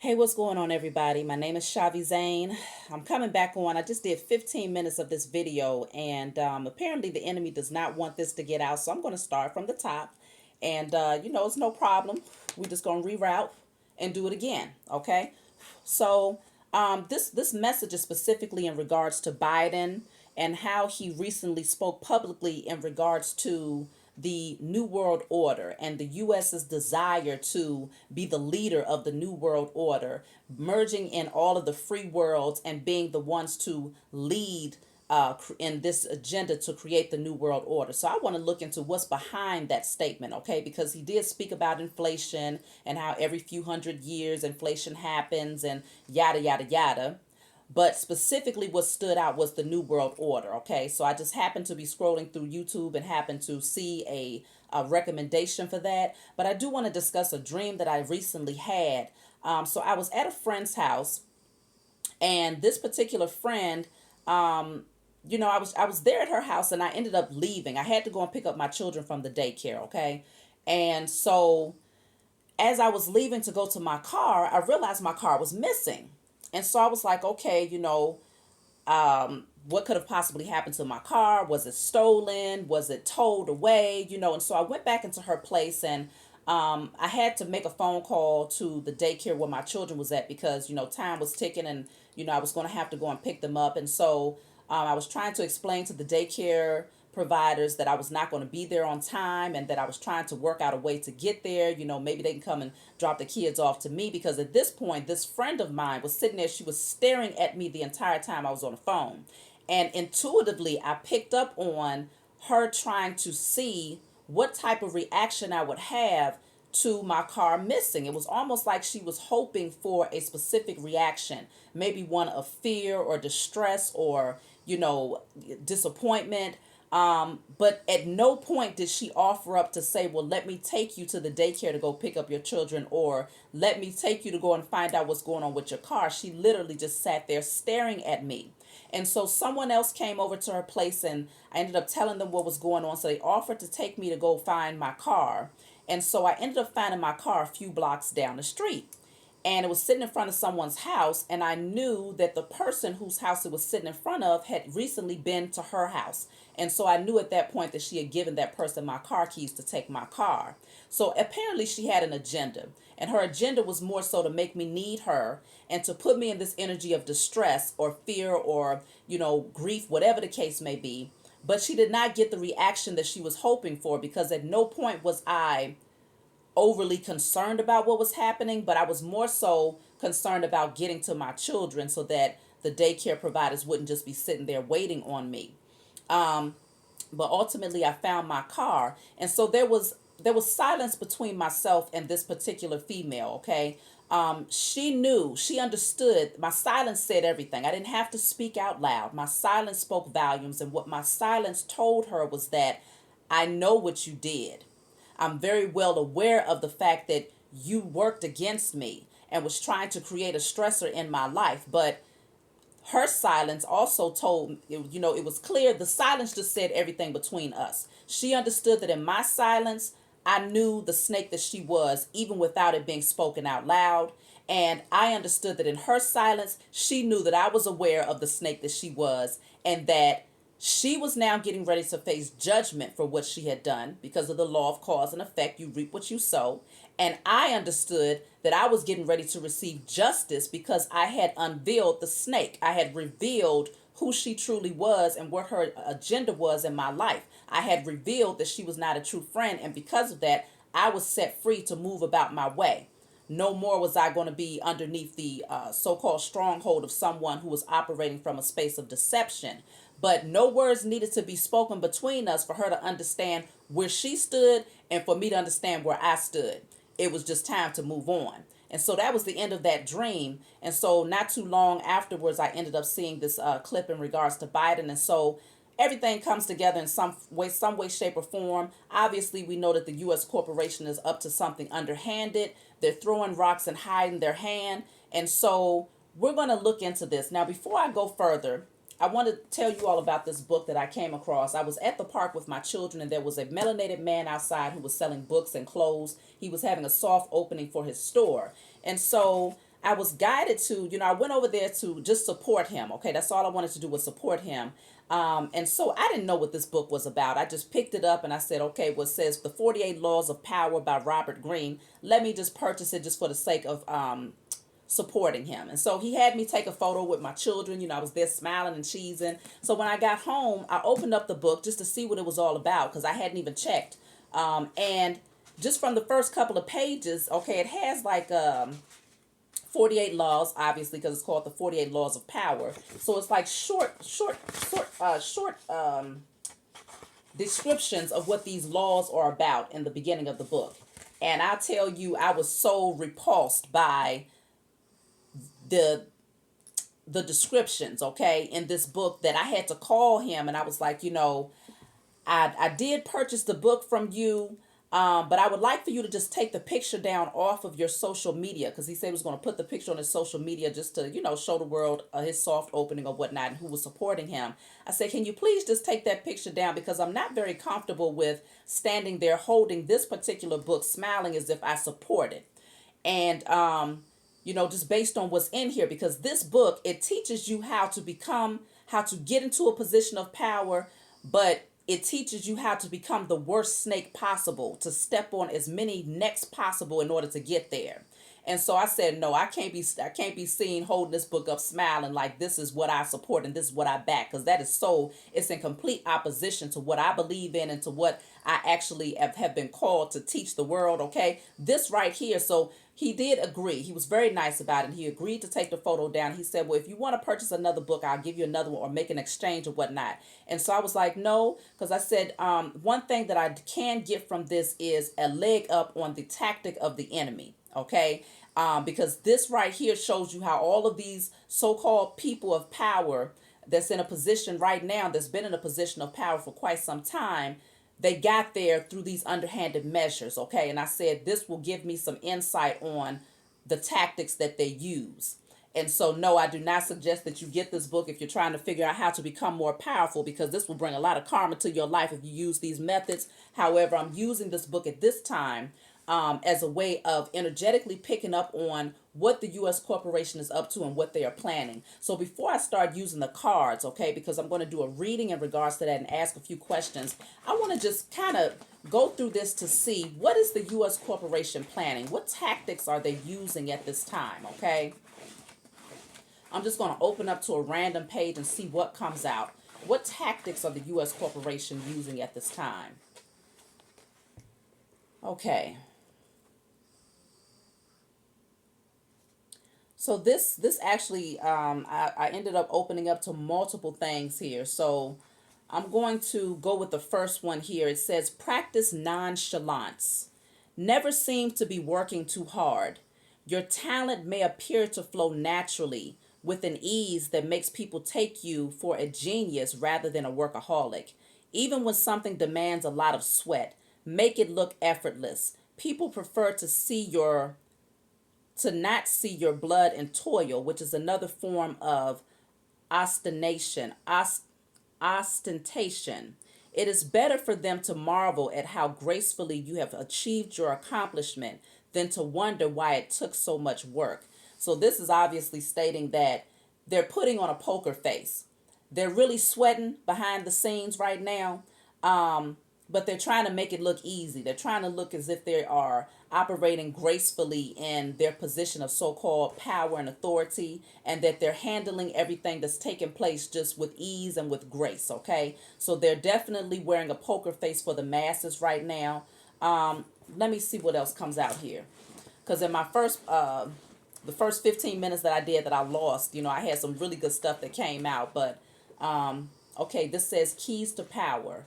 Hey, what's going on, everybody? My name is Shavi Zane. I'm coming back on. I just did 15 minutes of this video, and apparently the enemy does not want this to get out, so I'm going to start from the top. And, it's no problem. We're just going to reroute and do it again, okay? So, this message is specifically in regards to Biden and how he recently spoke publicly in regards to the New World Order and the US's desire to be the leader of the New World Order, merging in all of the free worlds and being the ones to lead in this agenda to create the New World Order. So I want to look into what's behind that statement, okay? Because he did speak about inflation and how every few hundred years inflation happens and yada, yada, yada. But specifically, what stood out was the New World Order. Okay, so I just happened to be scrolling through YouTube and happened to see a recommendation for that. But I do want to discuss a dream that I recently had. So I was at a friend's house, and this particular friend, I was there at her house, and I ended up leaving. I had to go and pick up my children from the daycare. Okay, and so as I was leaving to go to my car, I realized my car was missing. And so I was like, okay, what could have possibly happened to my car? Was it stolen? Was it towed away? And so I went back into her place, and I had to make a phone call to the daycare where my children was at because, time was ticking, and, I was going to have to go and pick them up. And so I was trying to explain to the daycare providers that I was not going to be there on time and that I was trying to work out a way to get there. Maybe they can come and drop the kids off to me, because at this point, this friend of mine was sitting there. She was staring at me the entire time I was on the phone. And intuitively, I picked up on her trying to see what type of reaction I would have to my car missing. It was almost like she was hoping for a specific reaction, maybe one of fear or distress or, disappointment. But at no point did she offer up to say, well, let me take you to the daycare to go pick up your children, or let me take you to go and find out what's going on with your car. She literally just sat there staring at me. And so someone else came over to her place, and I ended up telling them what was going on. So they offered to take me to go find my car. And so I ended up finding my car a few blocks down the street, and it was sitting in front of someone's house, and I knew that the person whose house it was sitting in front of had recently been to her house. And so I knew at that point that she had given that person my car keys to take my car. So apparently she had an agenda, and her agenda was more so to make me need her and to put me in this energy of distress or fear or, grief, whatever the case may be. But she did not get the reaction that she was hoping for, because at no point was I overly concerned about what was happening, but I was more so concerned about getting to my children so that the daycare providers wouldn't just be sitting there waiting on me. But ultimately, I found my car, and so there was silence between myself and this particular female. Okay, she knew, she understood. My silence said everything. I didn't have to speak out loud. My silence spoke volumes, and what my silence told her was that I know what you did. I'm very well aware of the fact that you worked against me and was trying to create a stressor in my life. But her silence also told, it was clear. The silence just said everything between us. She understood that in my silence, I knew the snake that she was, even without it being spoken out loud. And I understood that in her silence, she knew that I was aware of the snake that she was, and that she was now getting ready to face judgment for what she had done, because of the law of cause and effect. You reap what you sow. And I understood that I was getting ready to receive justice because I had unveiled the snake. I had revealed who she truly was and what her agenda was in my life. I had revealed that she was not a true friend. And because of that, I was set free to move about my way. No more was I going to be underneath the so-called stronghold of someone who was operating from a space of deception. But no words needed to be spoken between us for her to understand where she stood and for me to understand where I stood. It was just time to move on. And so that was the end of that dream. And so not too long afterwards, I ended up seeing this clip in regards to Biden. And so everything comes together in some way, shape, or form. Obviously, we know that the U.S. corporation is up to something underhanded. They're throwing rocks and hiding their hand. And so we're going to look into this. Now, before I go further, I want to tell you all about this book that I came across. I was at the park with my children, and there was a melanated man outside who was selling books and clothes. He was having a soft opening for his store. And so I was guided to, I went over there to just support him. Okay, that's all I wanted to do was support him. And so I didn't know what this book was about. I just picked it up and I said, okay, well, it says The 48 Laws of Power by Robert Greene. Let me just purchase it just for the sake of supporting him. And so he had me take a photo with my children. I was there smiling and cheesing. So when I got home, I opened up the book just to see what it was all about because I hadn't even checked. And just from the first couple of pages, okay, it has like 48 laws, obviously, because it's called the 48 Laws of Power. So it's like short descriptions of what these laws are about in the beginning of the book. And I tell you, I was so repulsed by the descriptions, okay, in this book that I had to call him and I was like, I did purchase the book from you, but I would like for you to just take the picture down off of your social media because he said he was going to put the picture on his social media just to, show the world his soft opening or whatnot and who was supporting him. I said, can you please just take that picture down because I'm not very comfortable with standing there holding this particular book, smiling as if I support it. And, just based on what's in here, because this book, it teaches you how to get into a position of power, but it teaches you how to become the worst snake possible, to step on as many necks possible in order to get there. And so I said, no, I can't be seen holding this book up smiling like this is what I support and this is what I back, because it's in complete opposition to what I believe in and to what I actually have been called to teach the world, okay? This right here, so he did agree. He was very nice about it. He agreed to take the photo down. He said, well, if you want to purchase another book, I'll give you another one or make an exchange or whatnot. And so I was like, no, because I said, one thing that I can get from this is a leg up on the tactic of the enemy, okay? Because this right here shows you how all of these so-called people of power that's in a position right now, that's been in a position of power for quite some time, they got there through these underhanded measures, okay? And I said, this will give me some insight on the tactics that they use. And so, no, I do not suggest that you get this book if you're trying to figure out how to become more powerful, because this will bring a lot of karma to your life if you use these methods. However, I'm using this book at this time as a way of energetically picking up on what the U.S. corporation is up to and what they are planning. So before I start using the cards, okay, because I'm going to do a reading in regards to that and ask a few questions, I want to just kind of go through this to see what is the U.S. corporation planning? What tactics are they using at this time, okay? I'm just going to open up to a random page and see what comes out. What tactics are the U.S. corporation using at this time? Okay. So this actually, I ended up opening up to multiple things here. So I'm going to go with the first one here. It says, practice nonchalance. Never seem to be working too hard. Your talent may appear to flow naturally with an ease that makes people take you for a genius rather than a workaholic. Even when something demands a lot of sweat, make it look effortless. People prefer to not see your blood and toil, which is another form of ostentation. Ostentation. It is better for them to marvel at how gracefully you have achieved your accomplishment than to wonder why it took so much work. So this is obviously stating that they're putting on a poker face. They're really sweating behind the scenes right now. But they're trying to make it look easy. They're trying to look as if they are operating gracefully in their position of so-called power and authority, and that they're handling everything that's taking place just with ease and with grace, okay? So they're definitely wearing a poker face for the masses right now. Let me see what else comes out here. Because in my the first 15 minutes that I did that I lost, I had some really good stuff that came out. But, okay, this says keys to power.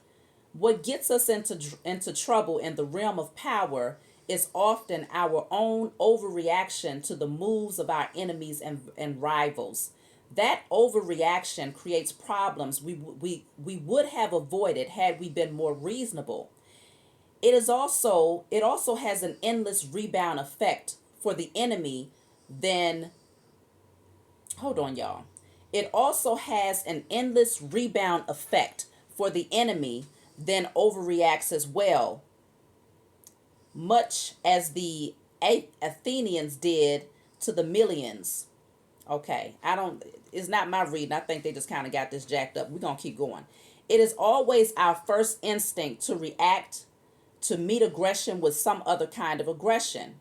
What gets us into trouble in the realm of power is often our own overreaction to the moves of our enemies and rivals. That overreaction creates problems we would have avoided had we been more reasonable. It also has an endless rebound effect for the enemy than hold on, y'all. It also has an endless rebound effect for the enemy, then overreacts as well, much as the Athenians did to the millions. Okay, I don't, it's not my reading. I think they just kind of got this jacked up. We're going to keep going. It is always our first instinct to react, to meet aggression with some other kind of aggression.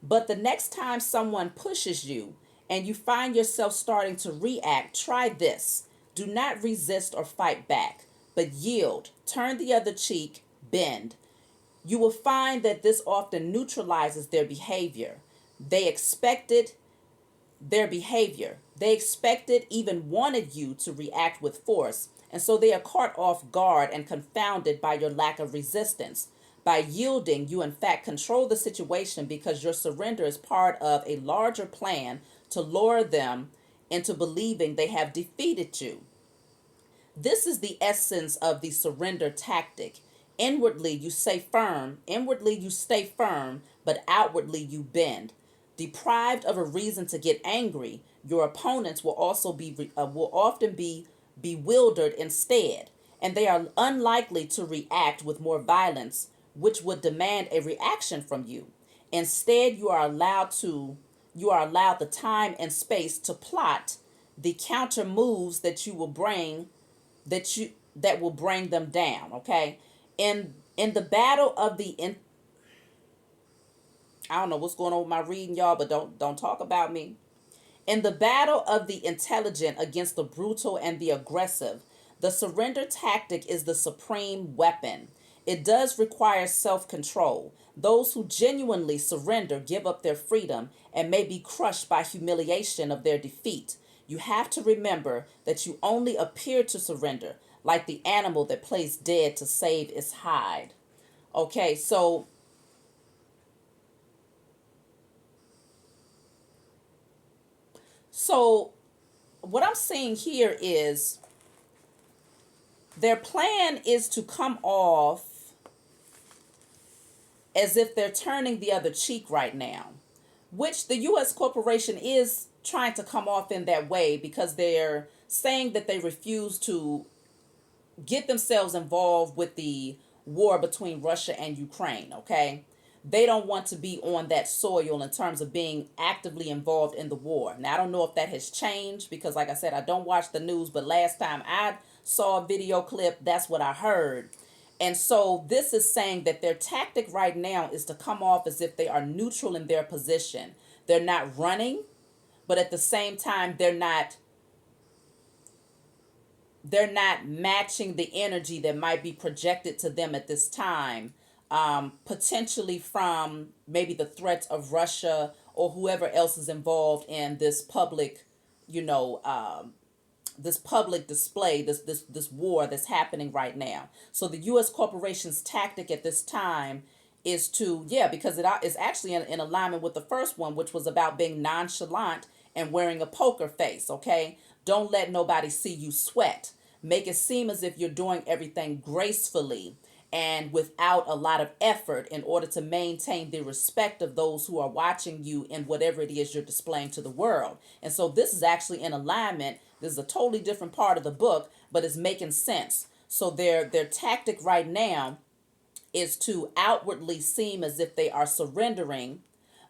But the next time someone pushes you and you find yourself starting to react, try this. Do not resist or fight back, but yield, turn the other cheek, bend. You will find that this often neutralizes their behavior. They expected their behavior. They expected, even wanted you to react with force, and so they are caught off guard and confounded by your lack of resistance. By yielding, you in fact control the situation because your surrender is part of a larger plan to lure them into believing they have defeated you. This is the essence of the surrender tactic. Inwardly you stay firm, but outwardly you bend. Deprived of a reason to get angry, your opponents will often be bewildered instead, and they are unlikely to react with more violence, which would demand a reaction from you. Instead, you are allowed the time and space to plot the counter moves that will bring them down. Okay, in the battle of the in I don't know what's going on with my reading, y'all, but don't talk about me. In the battle of the intelligent against the brutal and the aggressive, the surrender tactic is the supreme weapon. It does require self-control. Those who genuinely surrender give up their freedom and may be crushed by humiliation of their defeat. You have to remember that you only appear to surrender, like the animal that plays dead to save its hide. Okay, so what I'm seeing here is their plan is to come off as if they're turning the other cheek right now, which the U.S. corporation is trying to come off in that way because they're saying that they refuse to get themselves involved with the war between Russia and Ukraine, okay? They don't want to be on that soil in terms of being actively involved in the war. Now, I don't know if that has changed because, like I said, I don't watch the news, but last time I saw a video clip, that's what I heard. And so this is saying that their tactic right now is to come off as if they are neutral in their position. They're not running, but at the same time, they're not matching the energy that might be projected to them at this time, potentially from maybe the threats of Russia or whoever else is involved in this public, you know, this public display, this war that's happening right now. So the U.S. corporation's tactic at this time is to, yeah, because it is actually in alignment with the first one, which was about being nonchalant and wearing a poker face. Okay, don't let nobody see you sweat. Make it seem as if you're doing everything gracefully and without a lot of effort in order to maintain the respect of those who are watching you in whatever it is you're displaying to the world. And so this is actually in alignment. This is a totally different part of the book, but it's making sense. So their tactic right now is to outwardly seem as if they are surrendering,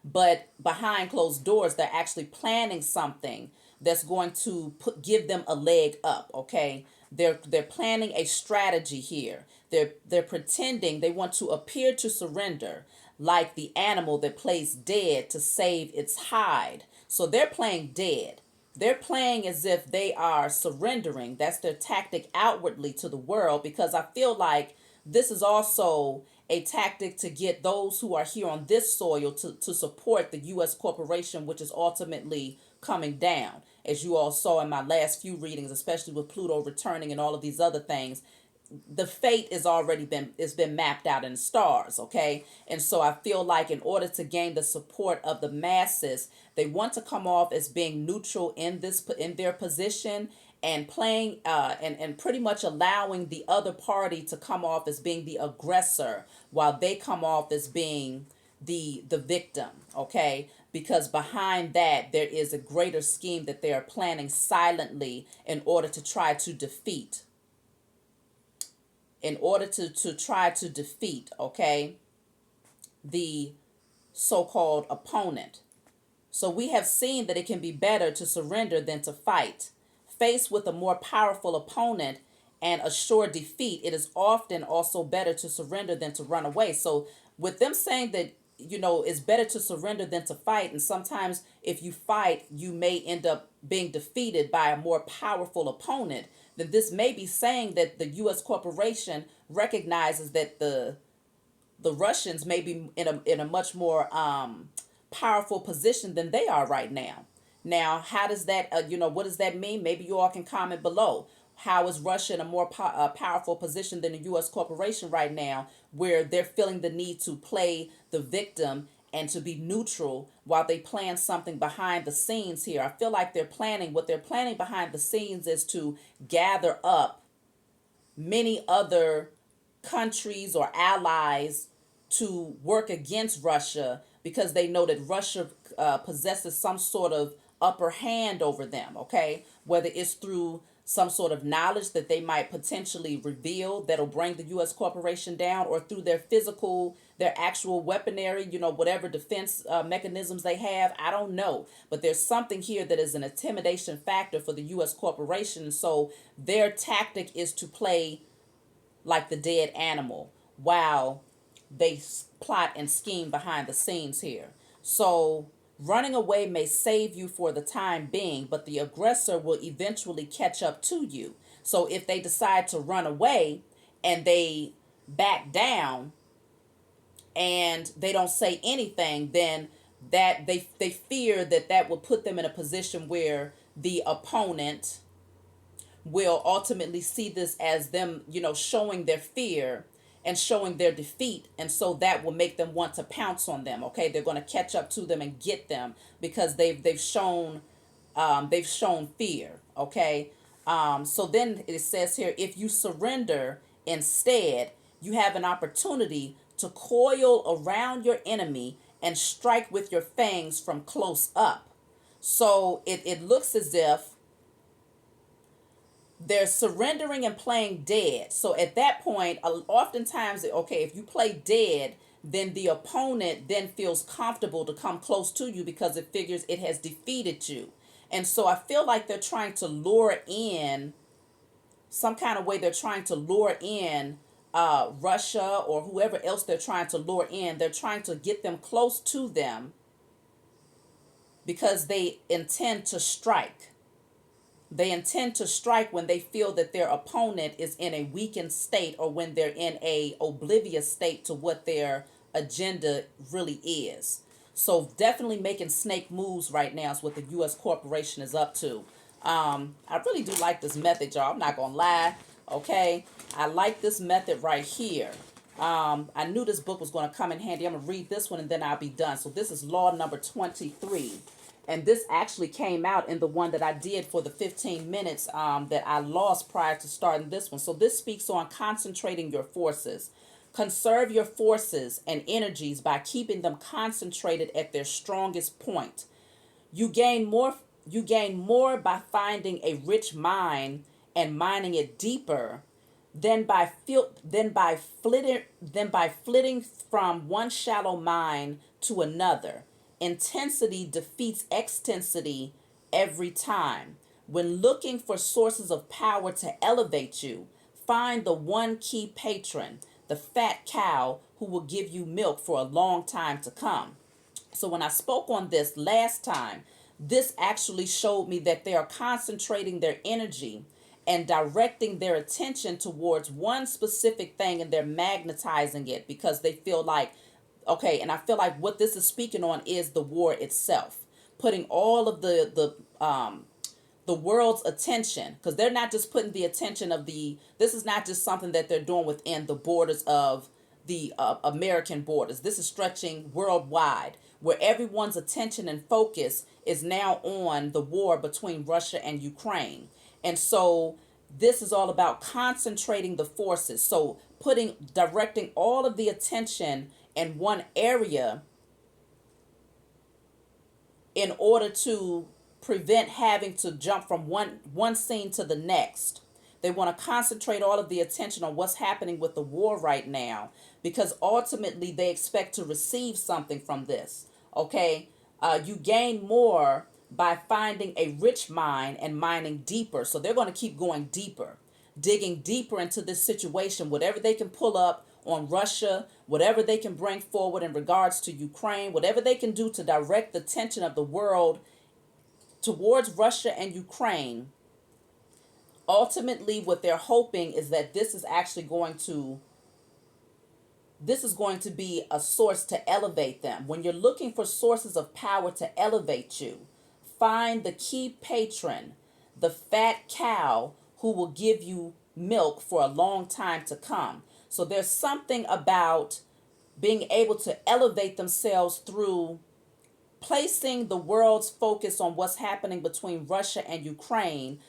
but behind closed doors they're actually planning something that's going to give them a leg up. Okay, they're planning a strategy here. They're pretending they want to appear to surrender, like the animal that plays dead to save its hide. So they're playing dead. They're playing as if they are surrendering. That's their tactic outwardly to the world, because I feel like this is also a tactic to get those who are here on this soil to support the U.S. corporation, which is ultimately coming down. As you all saw in my last few readings, especially with Pluto returning and all of these other things, the fate is already been mapped out in the stars. Okay, and so I feel like in order to gain the support of the masses, they want to come off as being neutral in their position, and playing and pretty much allowing the other party to come off as being the aggressor while they come off as being the victim. Okay, because behind that there is a greater scheme that they are planning silently in order to try to defeat, okay, the so-called opponent. So we have seen that it can be better to surrender than to fight. Faced with a more powerful opponent and a sure defeat, it is often also better to surrender than to run away. So with them saying that, it's better to surrender than to fight, and sometimes if you fight, you may end up being defeated by a more powerful opponent, then this may be saying that the US corporation recognizes that the Russians may be in a much more powerful position than they are right now. Now, how does that, what does that mean? Maybe you all can comment below. How is Russia in a more powerful position than the U.S. corporation right now, where they're feeling the need to play the victim and to be neutral while they plan something behind the scenes here? I feel like what they're planning behind the scenes is to gather up many other countries or allies to work against Russia because they know that Russia possesses some sort of upper hand over them, okay? Whether it's through some sort of knowledge that they might potentially reveal that'll bring the U.S. corporation down, or through their actual weaponry, whatever defense mechanisms they have. I don't know. But there's something here that is an intimidation factor for the U.S. corporation. So their tactic is to play like the dead animal while they plot and scheme behind the scenes here. So running away may save you for the time being, but the aggressor will eventually catch up to you. So if they decide to run away and they back down and they don't say anything, then that they fear that will put them in a position where the opponent will ultimately see this as them, showing their fear and showing their defeat. And so that will make them want to pounce on them. Okay. They're going to catch up to them and get them because they've shown fear. Okay. So then it says here, if you surrender instead, you have an opportunity to coil around your enemy and strike with your fangs from close up. So it looks as if they're surrendering and playing dead. So at that point, oftentimes, okay, if you play dead, then the opponent then feels comfortable to come close to you because it figures it has defeated you. And so I feel like they're trying to lure in some kind of way. They're trying to lure in Russia or whoever else they're trying to lure in. They're trying to get them close to them because they intend to strike. They intend to strike when they feel that their opponent is in a weakened state, or when they're in a oblivious state to what their agenda really is. So definitely making snake moves right now is what the U.S. corporation is up to. I really do like this method, y'all. I'm not going to lie. Okay. I like this method right here. I knew this book was going to come in handy. I'm going to read this one and then I'll be done. So this is law number 23. And this actually came out in the one that I did for the 15 minutes that I lost prior to starting this one. So this speaks on concentrating your forces. Conserve your forces and energies by keeping them concentrated at their strongest point. You gain more by finding a rich mine and mining it deeper than by flitting from one shallow mine to another. Intensity defeats extensity every time. When looking for sources of power to elevate you, find the one key patron, the fat cow who will give you milk for a long time to come. So when I spoke on this last time, this actually showed me that they are concentrating their energy and directing their attention towards one specific thing, and they're magnetizing it because they feel like, okay, and I feel like what this is speaking on is the war itself, putting all of the world's attention, because they're not just putting the attention of this is not just something that they're doing within the borders of the American borders. This is stretching worldwide, where everyone's attention and focus is now on the war between Russia and Ukraine. And so this is all about concentrating the forces. So directing all of the attention in one area in order to prevent having to jump from one scene to the next. They want to concentrate all of the attention on what's happening with the war right now, because ultimately they expect to receive something from this. Okay. You gain more by finding a rich mine and mining deeper. So they're going to keep going deeper, digging deeper into this situation, whatever they can pull up on Russia, whatever they can bring forward in regards to Ukraine, whatever they can do to direct the tension of the world towards Russia and Ukraine. Ultimately, what they're hoping is that this is going to be a source to elevate them. When you're looking for sources of power to elevate you, find the key patron, the fat cow who will give you milk for a long time to come. So there's something about being able to elevate themselves through placing the world's focus on what's happening between Russia and Ukraine.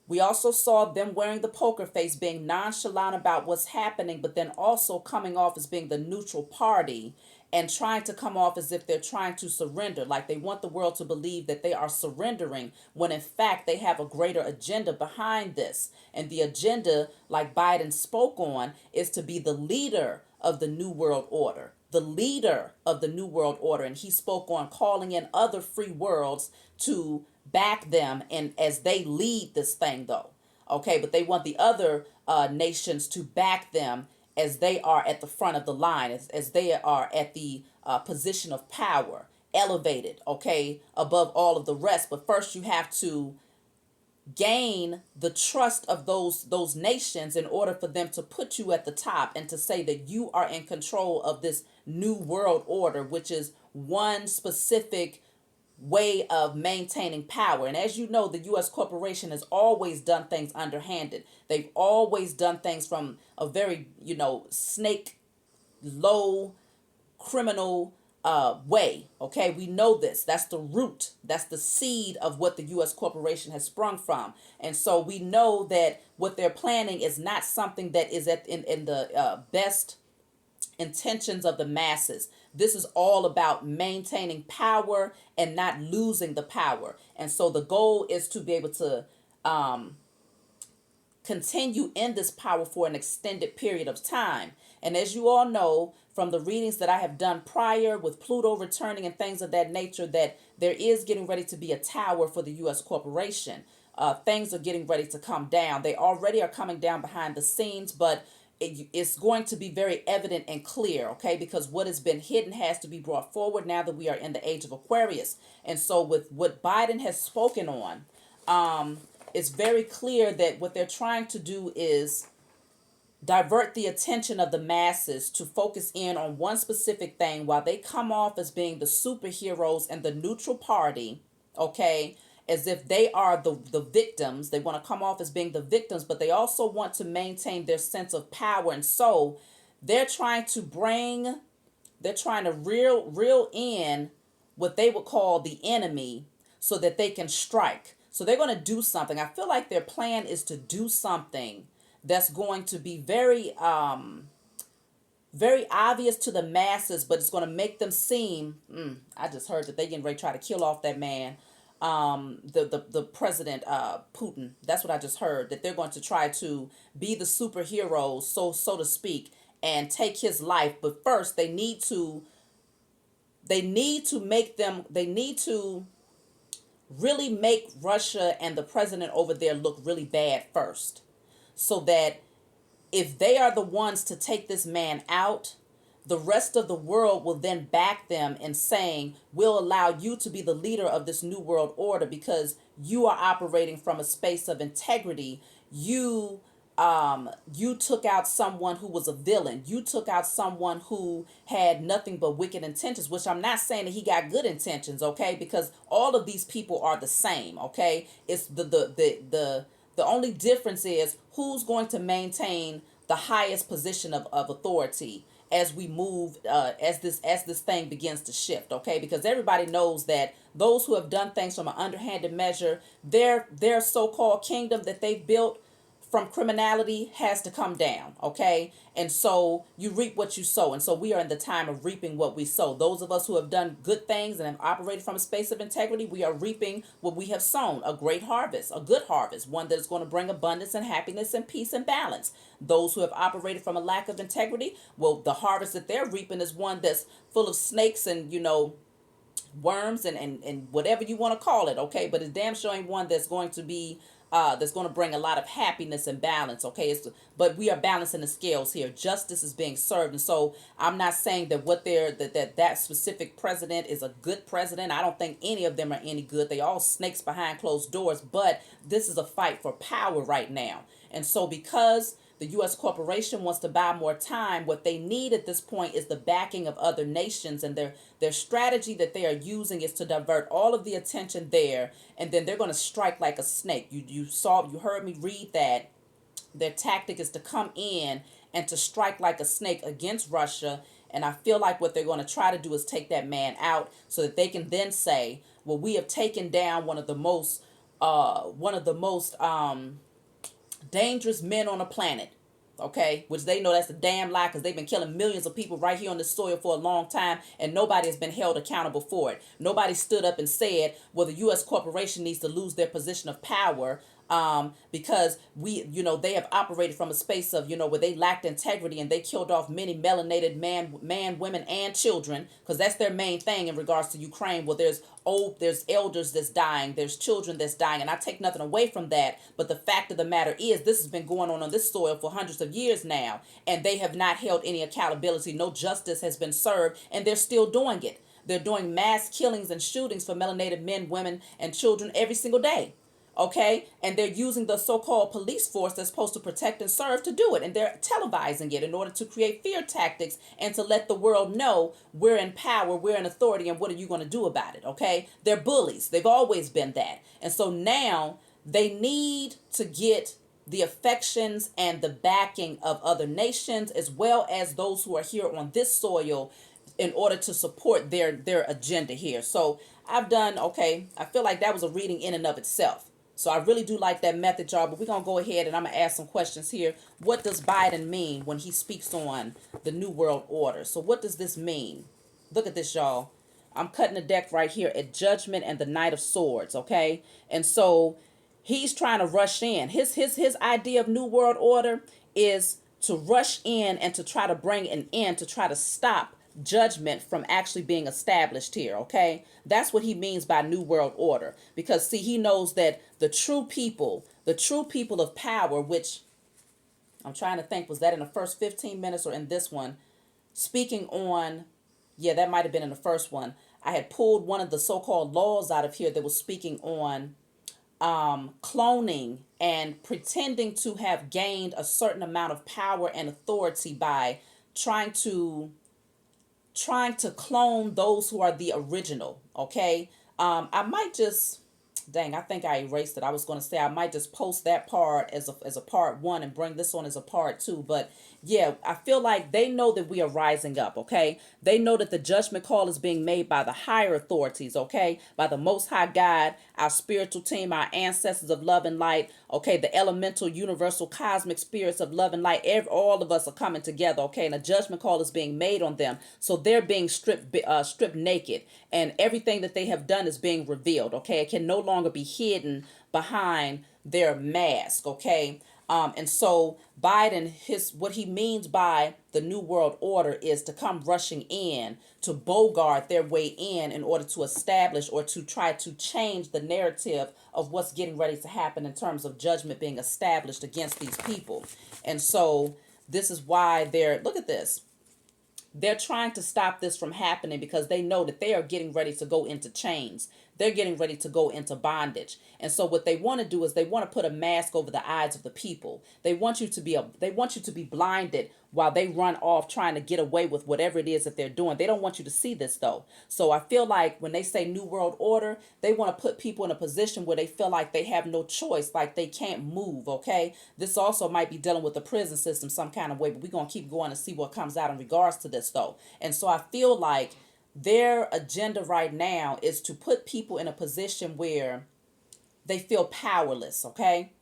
We also saw them wearing the poker face, being nonchalant about what's happening, but then also coming off as being the neutral party and trying to come off as if they're trying to surrender, like they want the world to believe that they are surrendering, when in fact they have a greater agenda behind this. And the agenda, like Biden spoke on, is to be the leader of the New World Order. The leader of the New World Order. And he spoke on calling in other free worlds to back them and as they lead this thing, though. Okay, but they want the other nations to back them as they are at the front of the line, as they are at the position of power, elevated, okay, above all of the rest. But first you have to gain the trust of those nations in order for them to put you at the top and to say that you are in control of this new world order, which is one specific way of maintaining power. And as you know, the U.S. corporation has always done things underhanded. They've always done things from a very, snake low criminal way. Okay, we know this. That's the root. That's the seed of what the U.S. corporation has sprung from. And so we know that what they're planning is not something that is in the best intentions of the masses. This is all about maintaining power and not losing the power. And so the goal is to be able to continue in this power for an extended period of time. And as you all know from the readings that I have done prior with Pluto returning and things of that nature, that there is getting ready to be a tower for the U.S. corporation. Things are getting ready to come down. They already are coming down behind the scenes, but it's going to be very evident and clear, okay? Because what has been hidden has to be brought forward now that we are in the age of Aquarius. And so with what Biden has spoken on, it's very clear that what they're trying to do is divert the attention of the masses to focus in on one specific thing while they come off as being the superheroes and the neutral party, okay? As if they are the victims. They want to come off as being the victims, but they also want to maintain their sense of power. And so they're trying to reel in what they would call the enemy so that they can strike. So they're going to do something. I feel like their plan is to do something that's going to be very very obvious to the masses, but it's going to make them seem, I just heard that they getting ready to try to kill off that man, the president, Putin. That's what I just heard, that they're going to try to be the superheroes, so to speak, and take his life. But first they need to really make Russia and the president over there look really bad first, so that if they are the ones to take this man out, the rest of the world will then back them in saying, we'll allow you to be the leader of this new world order because you are operating from a space of integrity. You took out someone who was a villain. You took out someone who had nothing but wicked intentions, which I'm not saying that he got good intentions, okay? Because all of these people are the same, okay? It's the only difference is who's going to maintain the highest position of authority as we move, as this thing begins to shift, okay? Because everybody knows that those who have done things from an underhanded measure, their so-called kingdom that they've built from criminality has to come down, okay? And so you reap what you sow. And so we are in the time of reaping what we sow. Those of us who have done good things and have operated from a space of integrity, we are reaping what we have sown, a great harvest, a good harvest, one that is going to bring abundance and happiness and peace and balance. Those who have operated from a lack of integrity, well, the harvest that they're reaping is one that's full of snakes and, worms and whatever you want to call it, okay? But it's damn sure ain't one that's going to be that's going to bring a lot of happiness and balance, okay? But we are balancing the scales here. Justice is being served, and so I'm not saying that what they're that specific president is a good president. I don't think any of them are any good. They all snakes behind closed doors. But this is a fight for power right now, and so because the U.S. corporation wants to buy more time, what they need at this point is the backing of other nations, and their strategy that they are using is to divert all of the attention there, and then they're going to strike like a snake. You heard me read that. Their tactic is to come in and to strike like a snake against Russia, and I feel like what they're going to try to do is take that man out so that they can then say, well, we have taken down one of the most dangerous men on the planet, okay? Which they know that's a damn lie, because they've been killing millions of people right here on this soil for a long time, and nobody has been held accountable for it. Nobody stood up and said, well, the U.S. corporation needs to lose their position of power, because they have operated from a space of, where they lacked integrity, and they killed off many melanated women, and children, because that's their main thing in regards to Ukraine. Well, there's elders that's dying, there's children that's dying, and I take nothing away from that. But the fact of the matter is, this has been going on this soil for hundreds of years now, and they have not held any accountability. No justice has been served, and they're still doing it. They're doing mass killings and shootings for melanated men, women, and children every single day, okay? And they're using the so-called police force that's supposed to protect and serve to do it, and they're televising it in order to create fear tactics and to let the world know we're in power, we're in authority, and what are you going to do about it, okay? They're bullies. They've always been that. And so now they need to get the affections and the backing of other nations, as well as those who are here on this soil, in order to support their agenda here. So I've done okay. I feel like that was a reading in and of itself. So I really do like that method, y'all. But we're going to go ahead and I'm going to ask some questions here. What does Biden mean when he speaks on the New World Order? So what does this mean? Look at this, y'all. I'm cutting the deck right here at Judgment and the Knight of Swords, okay? And so he's trying to rush in. His idea of New World Order is to rush in and to try to bring an end, to try to stop judgment from actually being established here, okay? That's what he means by New World Order. Because see, he knows that the true people of power, which I'm trying to think, was that in the first 15 minutes or in this one? Speaking on, yeah, that might have been in the first one. I had pulled one of the so-called laws out of here that was speaking on cloning and pretending to have gained a certain amount of power and authority by trying to clone those who are the original, okay? I might just, dang, I think I erased it. I was going to say I might just post that part as a part one and bring this one as a part two. But yeah, I feel like they know that we are rising up, okay? They know that the judgment call is being made by the higher authorities, okay? By the Most High God, our spiritual team, our ancestors of love and light, okay? The elemental, universal, cosmic spirits of love and light. All of us are coming together, okay? And a judgment call is being made on them. So they're being stripped naked, and everything that they have done is being revealed, okay? It can no longer be hidden behind their mask, okay? And so Biden, what he means by the New World Order is to come rushing in to bogart their way in order to establish or to try to change the narrative of what's getting ready to happen in terms of judgment being established against these people. And so this is why look at this. They're trying to stop this from happening because they know that they are getting ready to go into chains. They're getting ready to go into bondage. And so what they want to do is they want to put a mask over the eyes of the people. They want you to be blinded while they run off trying to get away with whatever it is that they're doing. They don't want you to see this though. So I feel like when they say New World Order, they want to put people in a position where they feel like they have no choice, like they can't move, okay? This also might be dealing with the prison system some kind of way, but we're going to keep going and see what comes out in regards to this though. And so I feel like their agenda right now is to put people in a position where they feel powerless, okay?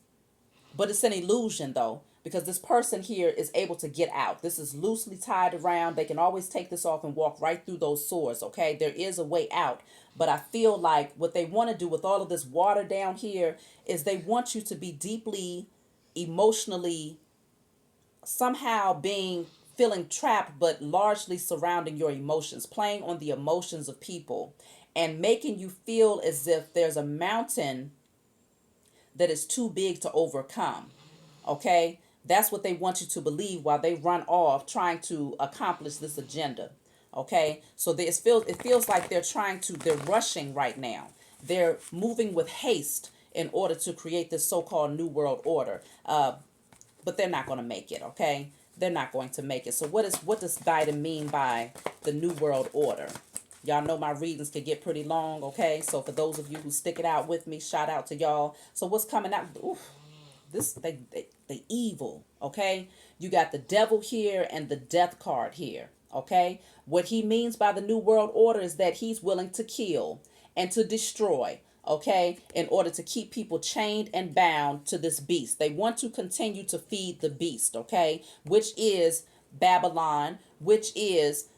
But it's an illusion though, because this person here is able to get out. This is loosely tied around. They can always take this off and walk right through those swords, okay? There is a way out. But I feel like what they want to do with all of this water down here is they want you to be deeply emotionally somehow feeling trapped, but largely surrounding your emotions, playing on the emotions of people and making you feel as if there's a mountain that is too big to overcome. Okay? That's what they want you to believe while they run off trying to accomplish this agenda. Okay? So it feels like they're rushing right now. They're moving with haste in order to create this so-called new world order. But they're not going to make it, okay? They're not going to make it. So what does Biden mean by the new world order? Y'all know my readings can get pretty long, okay? So for those of you who stick it out with me, shout out to y'all. So what's coming out? Oof, this they evil, okay? You got the devil here and the death card here, okay? What he means by the new world order is that he's willing to kill and to destroy, okay, in order to keep people chained and bound to this beast. They want to continue to feed the beast, okay, which is Babylon, which is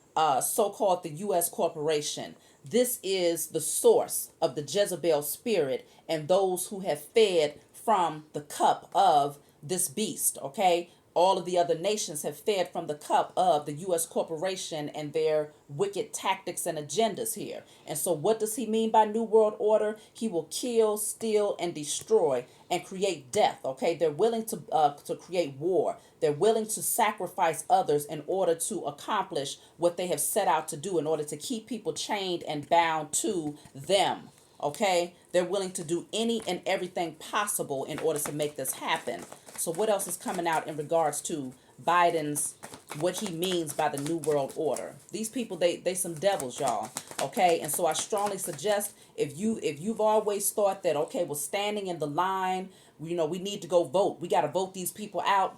so-called the U.S. corporation. This is the source of the Jezebel spirit and those who have fed from the cup of this beast, okay? All of the other nations have fed from the cup of the U.S. corporation and their wicked tactics and agendas here. And so what does he mean by New World Order? He will kill, steal, and destroy and create death, okay? They're willing to create war. They're willing to sacrifice others in order to accomplish what they have set out to do, in order to keep people chained and bound to them. Okay, they're willing to do any and everything possible in order to make this happen. So what else is coming out in regards to Biden's, what he means by the new world order? These people, they some devils, y'all. Okay, and so I strongly suggest, if you've always thought that, okay, well, standing in the line, we need to go vote, we got to vote these people out.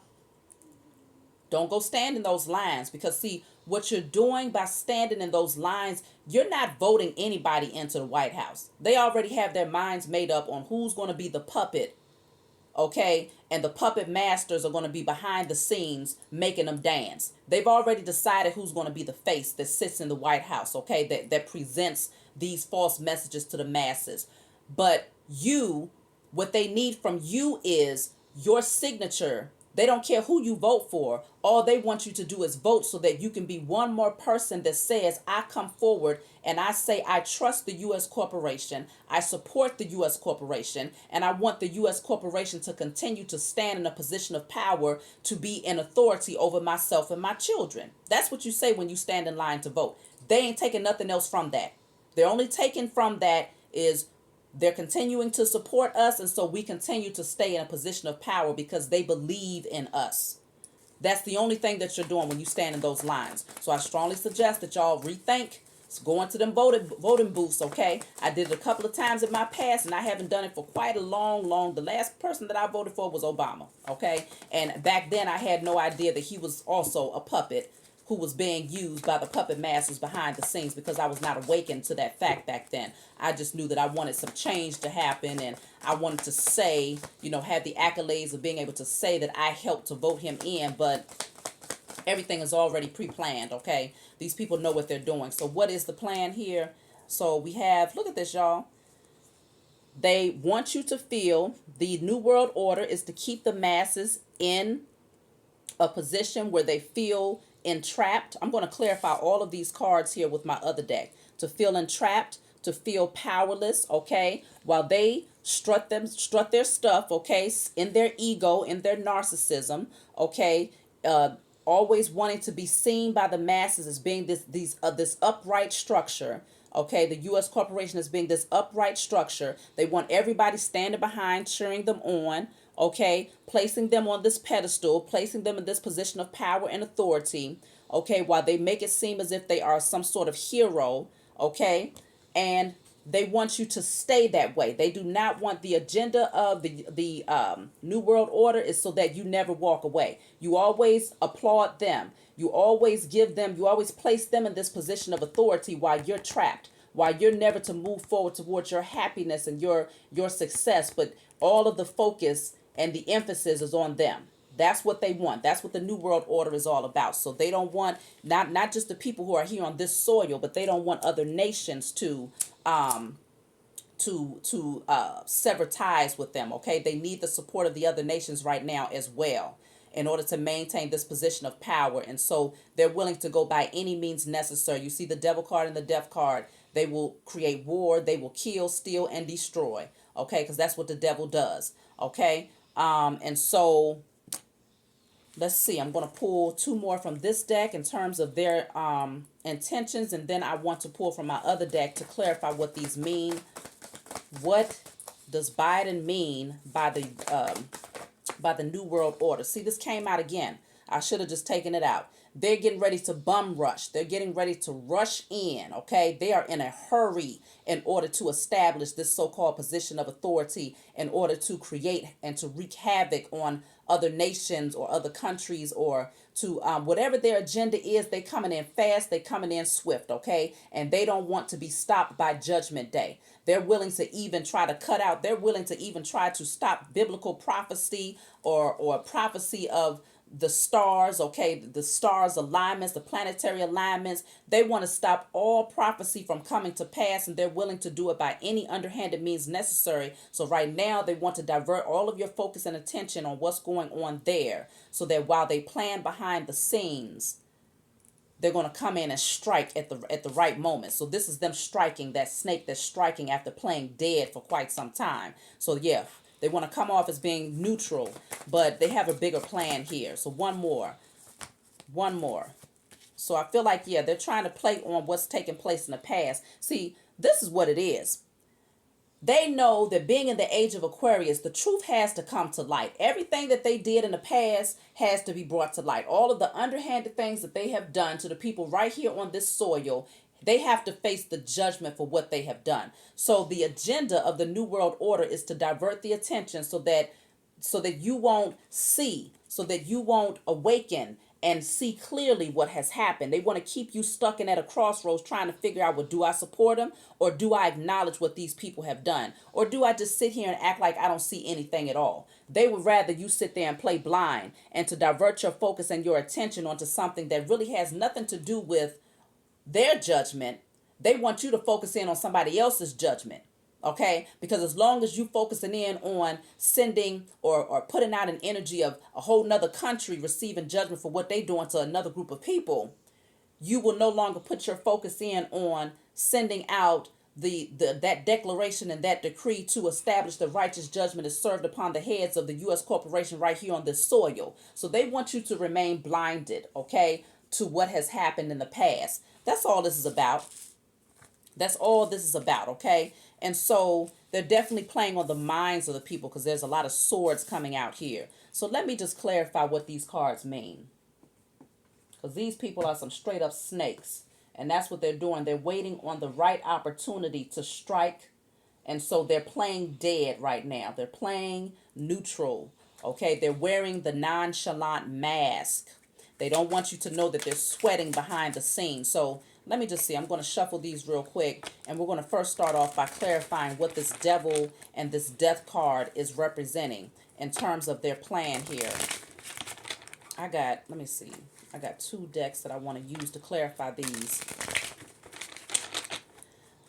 Don't go stand in those lines, because see, what you're doing by standing in those lines, you're not voting anybody into the White House. They already have their minds made up on who's going to be the puppet, okay? And the puppet masters are going to be behind the scenes making them dance. They've already decided who's going to be the face that sits in the White House, okay? That presents these false messages to the masses. But what they need from you is your signature. They don't care who you vote for. All they want you to do is vote so that you can be one more person that says, I come forward and I say, I trust the U.S. corporation. I support the U.S. corporation. And I want the U.S. corporation to continue to stand in a position of power, to be in authority over myself and my children. That's what you say when you stand in line to vote. They ain't taking nothing else from that. They're only taking from that is they're continuing to support us, and so we continue to stay in a position of power because they believe in us. That's the only thing that you're doing when you stand in those lines. So I strongly suggest that y'all rethink going to them voting booths, okay? I did it a couple of times in my past, and I haven't done it for quite a long. The last person that I voted for was Obama, okay? And back then I had no idea that he was also a puppet who was being used by the puppet masters behind the scenes, because I was not awakened to that fact back then. I just knew that I wanted some change to happen, and I wanted to say, have the accolades of being able to say that I helped to vote him in, but everything is already pre-planned, okay? These people know what they're doing. So what is the plan here? So we have, look at this, y'all. They want you to feel the New World Order is to keep the masses in a position where they feel entrapped. I'm going to clarify all of these cards here with my other deck. To feel entrapped, to feel powerless, okay? While they strut their stuff, okay, in their ego, in their narcissism, okay? Always wanting to be seen by the masses as being this upright structure. Okay, the U.S. corporation as being this upright structure. They want everybody standing behind, cheering them on. Okay, placing them on this pedestal, placing them in this position of power and authority. Okay, while they make it seem as if they are some sort of hero. Okay, and they want you to stay that way. They do not want the agenda of the New World Order is so that you never walk away. You always applaud them. You always place them in this position of authority while you're trapped, while you're never to move forward towards your happiness and your success, but all of the focus and the emphasis is on them. That's what they want. That's what the New World Order is all about. So they don't want not just the people who are here on this soil, but they don't want other nations to sever ties with them. Okay, they need the support of the other nations right now as well in order to maintain this position of power. And so they're willing to go by any means necessary. You see the devil card and the death card. They will create war. They will kill, steal, and destroy. Okay, because that's what the devil does. Okay, and so let's see. I'm going to pull two more from this deck in terms of their intentions, and then I want to pull from my other deck to clarify what these mean. What does Biden mean by the New World Order? See, this came out again. I should have just taken it out. They're getting ready to bum rush. They're getting ready to rush in, okay? They are in a hurry in order to establish this so-called position of authority, in order to create and to wreak havoc on other nations or other countries, or to whatever their agenda is. They coming in fast. They coming in swift, okay? And they don't want to be stopped by Judgment Day. They're willing to even try to cut out. They're willing to even try to stop biblical prophecy or prophecy of the stars, okay, the stars alignments, the planetary alignments. They want to stop all prophecy from coming to pass, and they're willing to do it by any underhanded means necessary. So right now they want to divert all of your focus and attention on what's going on there, so that while they plan behind the scenes, they're going to come in and strike at the right moment. So this is them striking, that snake that's striking after playing dead for quite some time. So yeah, they want to come off as being neutral, but they have a bigger plan here. So one more. So I feel like, yeah, they're trying to play on what's taking place in the past. See, this is what it is. They know that being in the age of Aquarius, the truth has to come to light. Everything that they did in the past has to be brought to light. All of the underhanded things that they have done to the people right here on this soil, they have to face the judgment for what they have done. So the agenda of the New World Order is to divert the attention so that you won't see, so that you won't awaken and see clearly what has happened. They want to keep you stuck in at a crossroads trying to figure out, well, do I support them, or do I acknowledge what these people have done, or do I just sit here and act like I don't see anything at all? They would rather you sit there and play blind, and to divert your focus and your attention onto something that really has nothing to do with their judgment. They want you to focus in on somebody else's judgment. Okay, because as long as you focusing in on sending or putting out an energy of a whole nother country receiving judgment for what they doing to another group of people, you will no longer put your focus in on sending out that declaration and that decree to establish the righteous judgment is served upon the heads of the U.S. corporation right here on this soil. So they want you to remain blinded, okay, to what has happened in the past. That's all this is about. That's all this is about, okay? And so they're definitely playing on the minds of the people, because there's a lot of swords coming out here. So let me just clarify what these cards mean. Because these people are some straight up snakes. And that's what they're doing. They're waiting on the right opportunity to strike. And so they're playing dead right now. They're playing neutral. Okay, they're wearing the nonchalant mask. They don't want you to know that they're sweating behind the scenes. So let me just see. I'm going to shuffle these real quick. And we're going to first start off by clarifying what this devil and this death card is representing in terms of their plan here. Let me see. I got two decks that I want to use to clarify these.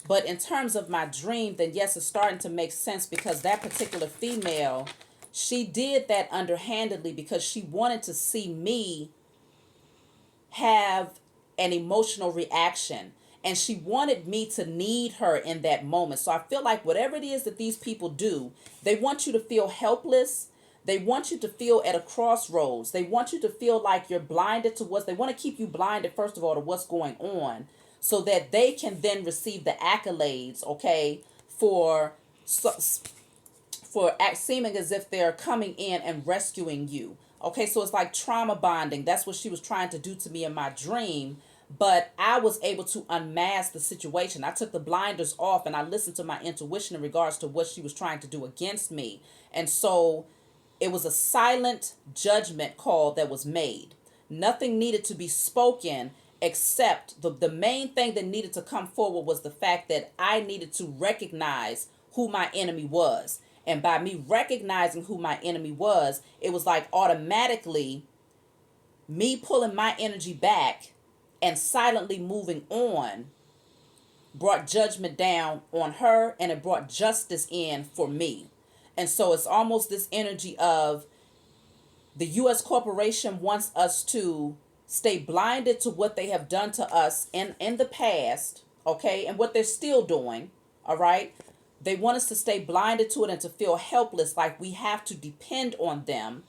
But in terms of my dream, then yes, it's starting to make sense, because that particular female, she did that underhandedly because she wanted to see me have an emotional reaction, and she wanted me to need her in that moment. So I feel like whatever it is that these people do, they want you to feel helpless. They want you to feel at a crossroads. They want you to feel like you're blinded to they want to keep you blinded, first of all, to what's going on, so that they can then receive the accolades, okay, for seeming as if they're coming in and rescuing you. Okay, so it's like trauma bonding. That's what she was trying to do to me in my dream. But I was able to unmask the situation. I took the blinders off and I listened to my intuition in regards to what she was trying to do against me. And so it was a silent judgment call that was made. Nothing needed to be spoken, except the main thing that needed to come forward was the fact that I needed to recognize who my enemy was. And by me recognizing who my enemy was, it was like automatically me pulling my energy back and silently moving on brought judgment down on her, and it brought justice in for me. And so it's almost this energy of the U.S. corporation wants us to stay blinded to what they have done to us in the past, okay, and what they're still doing, all right? They want us to stay blinded to it and to feel helpless, like we have to depend on them.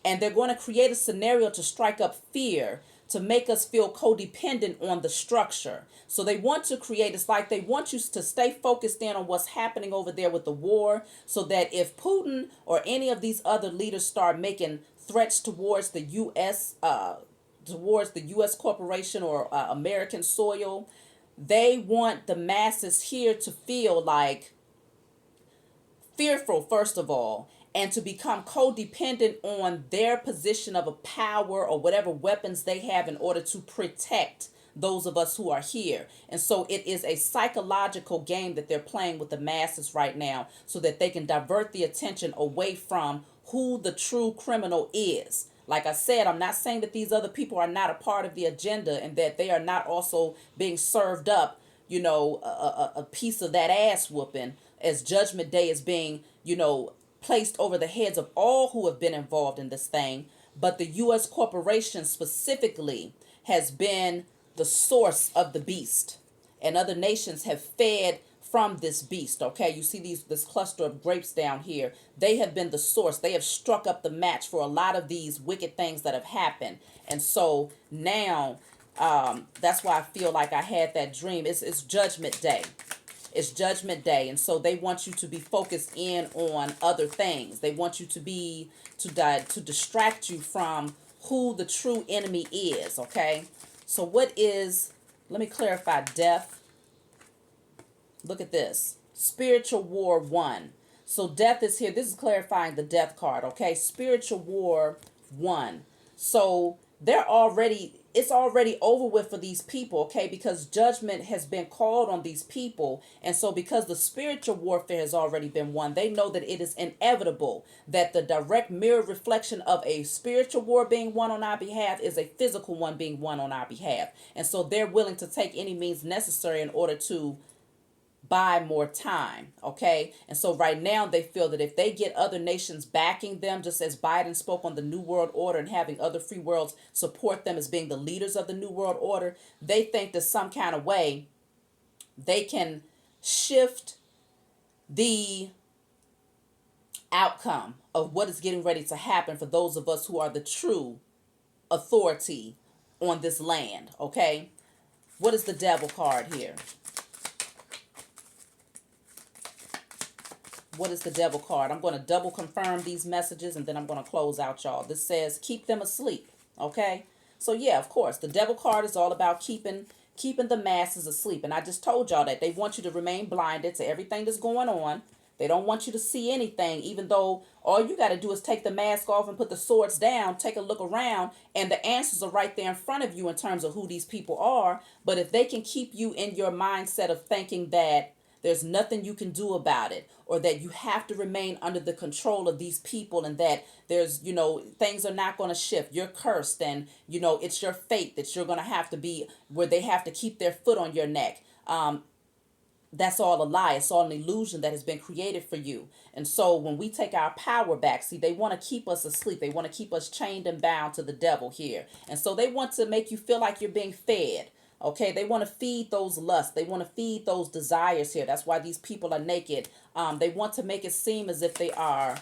And they're going to create a scenario to strike up fear, to make us feel codependent on the structure. So they want to create, it's like they want you to stay focused in on what's happening over there with the war, so that if Putin or any of these other leaders start making threats towards the U.S. corporation or American soil, they want the masses here to feel like fearful, first of all, and to become codependent on their position of a power or whatever weapons they have in order to protect those of us who are here. And so it is a psychological game that they're playing with the masses right now, so that they can divert the attention away from who the true criminal is. Like I said, I'm not saying that these other people are not a part of the agenda and that they are not also being served up, a piece of that ass whooping, as Judgment Day is being, placed over the heads of all who have been involved in this thing. But the U.S. corporation specifically has been the source of the beast, and other nations have fed from this beast. Okay, you see this cluster of grapes down here. They have been the source. They have struck up the match for a lot of these wicked things that have happened. And so now, that's why I feel like I had that dream. It's Judgment Day. It's Judgment Day, and so they want you to be focused in on other things. They want you to be to distract you from who the true enemy is. Okay, so what is? Let me clarify. Death. Look at this. Spiritual War 1. So death is here. This is clarifying the death card. Okay, Spiritual War 1. So it's already over with for these people, okay, because judgment has been called on these people. And so because the spiritual warfare has already been won, they know that it is inevitable that the direct mirror reflection of a spiritual war being won on our behalf is a physical one being won on our behalf. And so they're willing to take any means necessary in order to buy more time, okay? And so right now they feel that if they get other nations backing them, just as Biden spoke on the New World Order and having other free worlds support them as being the leaders of the New World Order, they think that some kind of way they can shift the outcome of what is getting ready to happen for those of us who are the true authority on this land, okay? What is the devil card here? What is the devil card? I'm going to double confirm these messages and then I'm going to close out, y'all. This says keep them asleep. Okay. So yeah, of course, the devil card is all about keeping the masses asleep. And I just told y'all that they want you to remain blinded to everything that's going on. They don't want you to see anything, even though all you got to do is take the mask off and put the swords down, take a look around, and the answers are right there in front of you in terms of who these people are. But if they can keep you in your mindset of thinking that there's nothing you can do about it, or that you have to remain under the control of these people, and that there's, things are not going to shift. You're cursed, and, it's your fate that you're going to have to be where they have to keep their foot on your neck. That's all a lie. It's all an illusion that has been created for you. And so when we take our power back, see, they want to keep us asleep. They want to keep us chained and bound to the devil here. And so they want to make you feel like you're being fed. Okay, they want to feed those lusts. They want to feed those desires here. That's why these people are naked. They want to make it seem as if they are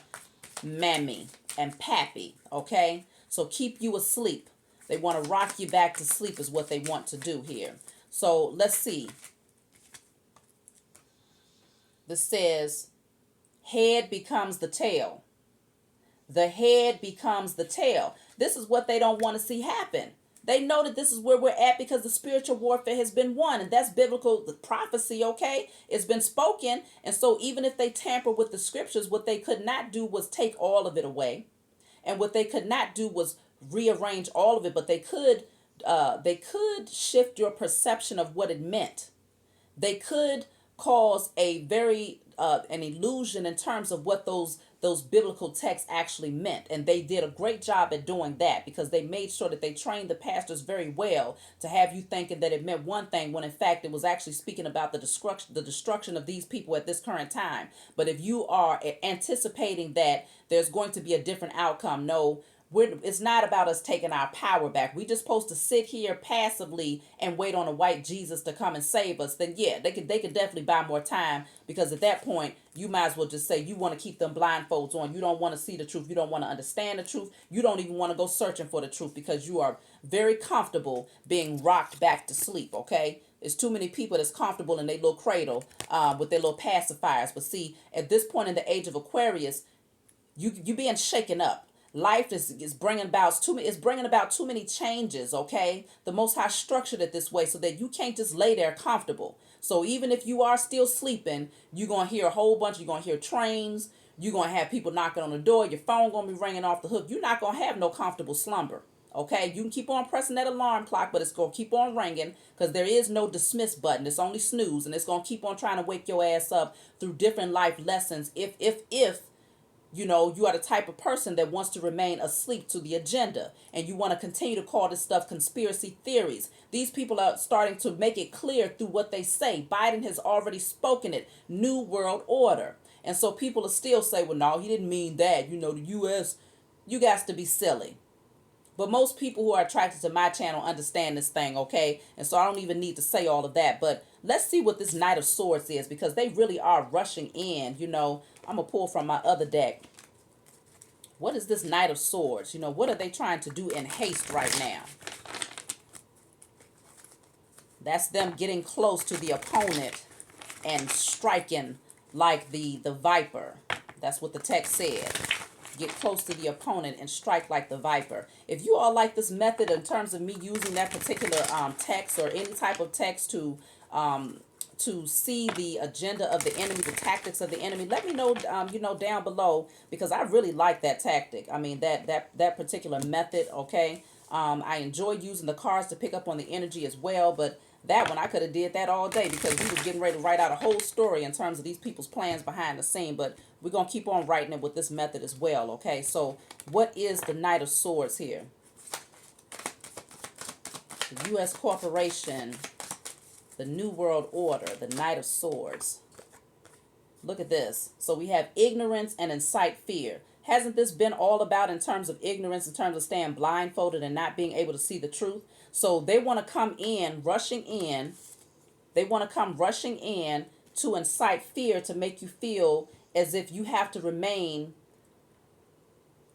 mammy and pappy. Okay, so keep you asleep. They want to rock you back to sleep is what they want to do here. So let's see. This says head becomes the tail. The head becomes the tail. This is what they don't want to see happen. They know that this is where we're at because the spiritual warfare has been won, and that's biblical the prophecy, okay? It's been spoken, and so even if they tamper with the scriptures, what they could not do was take all of it away, and what they could not do was rearrange all of it, but they could shift your perception of what it meant. They could cause a very an illusion in terms of what those biblical texts actually meant, and they did a great job at doing that because they made sure that they trained the pastors very well to have you thinking that it meant one thing when in fact it was actually speaking about the destruction of these people at this current time. But if you are anticipating that there's going to be a different outcome, no, It's not about us taking our power back. We just supposed to sit here passively and wait on a white Jesus to come and save us. Then yeah, they could definitely buy more time, because at that point you might as well just say you want to keep them blindfolds on. You don't want to see the truth. You don't want to understand the truth. You don't even want to go searching for the truth, because you are very comfortable being rocked back to sleep. Okay. There's too many people that's comfortable in their little cradle with their little pacifiers. But see, at this point in the age of Aquarius, you being shaken up. Life is bringing about too many changes. Okay, the Most High structured it this way so that you can't just lay there comfortable. So even if you are still sleeping, you're gonna hear a whole bunch. You're gonna hear trains. You're gonna have people knocking on the door. Your phone gonna be ringing off the hook. You're not gonna have no comfortable slumber. Okay, you can keep on pressing that alarm clock, but it's gonna keep on ringing, because there is no dismiss button. It's only snooze, and it's gonna keep on trying to wake your ass up through different life lessons. If you are the type of person that wants to remain asleep to the agenda, and you want to continue to call this stuff conspiracy theories. These people are starting to make it clear through what they say. Biden has already spoken it, New World Order. And so people will still say, well, no, he didn't mean that. The U.S., you guys to be silly. But most people who are attracted to my channel understand this thing, okay? And so I don't even need to say all of that. But let's see what this Knight of Swords is, because they really are rushing in. I'm going to pull from my other deck. What is this Knight of Swords? What are they trying to do in haste right now? That's them getting close to the opponent and striking like the viper. That's what the text said. Get close to the opponent and strike like the viper. If you all like this method in terms of me using that particular text, or any type of text to see the agenda of the enemy, the tactics of the enemy, let me know, down below, because I really like that tactic. I mean, that particular method, okay? I enjoy using the cards to pick up on the energy as well, but that one, I could have did that all day, because we were getting ready to write out a whole story in terms of these people's plans behind the scene. But we're going to keep on writing it with this method as well, okay? So what is the Knight of Swords here? The U.S. corporation, the New World Order, the Knight of Swords. Look at this. So we have ignorance and incite fear. Hasn't this been all about, in terms of ignorance, in terms of staying blindfolded and not being able to see the truth? So they want to come in, rushing in. They want to come rushing in to incite fear, to make you feel as if you have to remain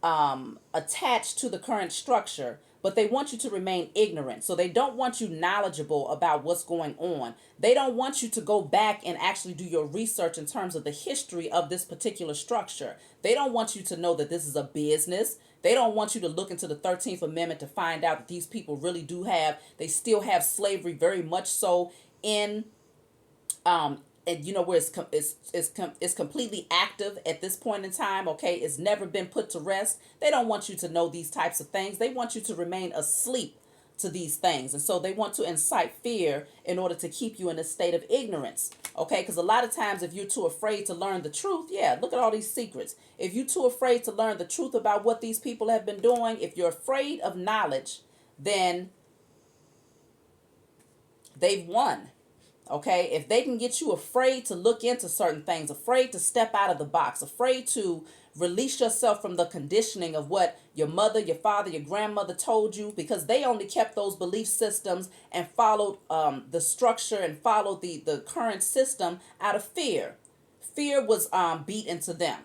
attached to the current structure, but they want you to remain ignorant. So they don't want you knowledgeable about what's going on. They don't want you to go back and actually do your research in terms of the history of this particular structure. They don't want you to know that this is a business. They don't want you to look into the 13th Amendment to find out that these people really they still have slavery very much so in and where it's completely active at this point in time. Okay, it's never been put to rest. They don't want you to know these types of things. They want you to remain asleep to these things, and so they want to incite fear in order to keep you in a state of ignorance. Okay, because a lot of times, if you're too afraid to learn the truth, look at all these secrets. If you're too afraid to learn the truth about what these people have been doing, if you're afraid of knowledge, then they've won. Okay, if they can get you afraid to look into certain things, afraid to step out of the box, afraid to release yourself from the conditioning of what your mother, your father, your grandmother told you, because they only kept those belief systems and followed the structure and followed the current system out of fear. Fear was beat into them.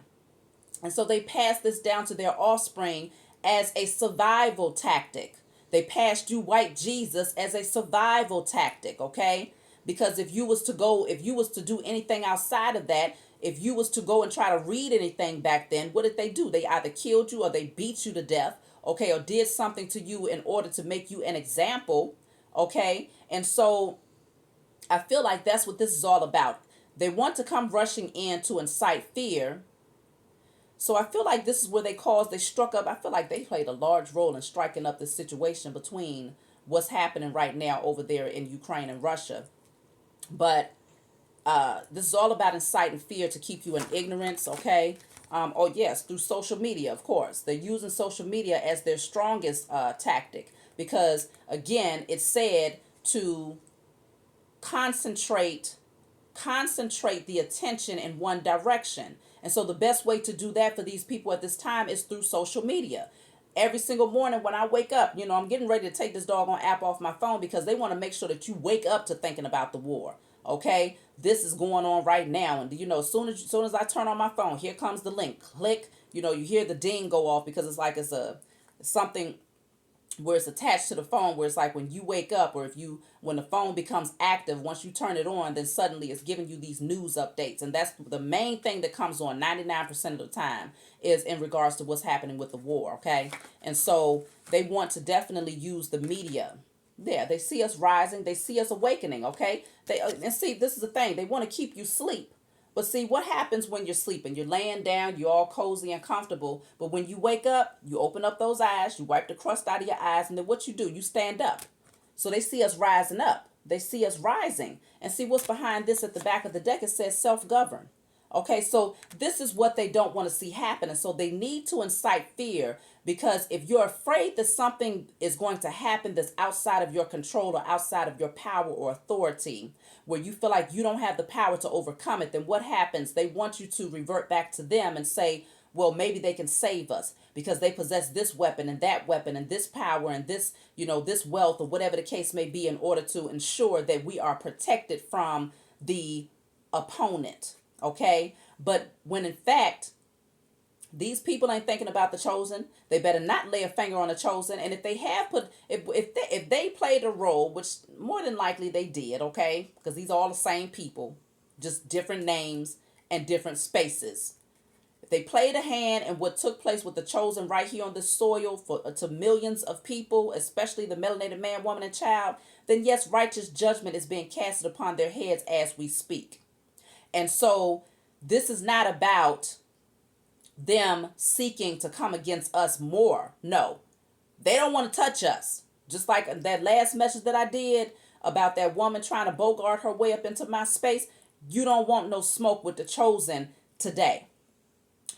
And so they passed this down to their offspring as a survival tactic. They passed you white Jesus as a survival tactic, okay? Because if you was to do anything outside of that, if you was to go and try to read anything back then, what did they do? They either killed you or they beat you to death, okay, or did something to you in order to make you an example, okay? And so I feel like that's what this is all about. They want to come rushing in to incite fear. So I feel like this is where they struck up. I feel like they played a large role in striking up this situation between what's happening right now over there in Ukraine and Russia. But this is all about inciting fear to keep you in ignorance, okay? Oh, yes, through social media, of course. They're using social media as their strongest tactic because, again, it's said to concentrate the attention in one direction. And so the best way to do that for these people at this time is through social media. every single morning when I wake up, I'm getting ready to take this doggone app off my phone because they want to make sure that you wake up to thinking about the war. Okay, this is going on right now, and as soon as I turn on my phone, here comes the link. Click. You hear the ding go off because it's like it's something where it's attached to the phone, where it's like when you wake up, or when the phone becomes active, once you turn it on, then suddenly it's giving you these news updates. And that's the main thing that comes on 99% of the time, is in regards to what's happening with the war. Okay, and so they want to definitely use the media. Yeah, they see us rising, they see us awakening. Okay, and see, this is the thing, they want to keep you asleep. But see, what happens when you're sleeping? You're laying down, you're all cozy and comfortable. But when you wake up, you open up those eyes, you wipe the crust out of your eyes, and then what you do? You stand up. So they see us rising up. They see us rising. And see what's behind this at the back of the deck? It says self-govern. Okay, so this is what they don't want to see happen. And so they need to incite fear, because if you're afraid that something is going to happen that's outside of your control or outside of your power or authority, where you feel like you don't have the power to overcome it, then what happens? They want you to revert back to them and say, well, maybe they can save us because they possess this weapon and this power and this wealth, or whatever the case may be, in order to ensure that we are protected from the opponent. Okay, but when in fact these people ain't thinking about the chosen, they better not lay a finger on the chosen. And if they have if they played a role, which more than likely they did, okay, because these are all the same people, just different names and different spaces. If they played a hand in what took place with the chosen right here on this soil to millions of people, especially the melanated man, woman, and child, then yes, righteous judgment is being casted upon their heads as we speak. And so this is not about them seeking to come against us more. No, they don't want to touch us. Just like that last message that I did about that woman trying to bogart her way up into my space. You don't want no smoke with the chosen today,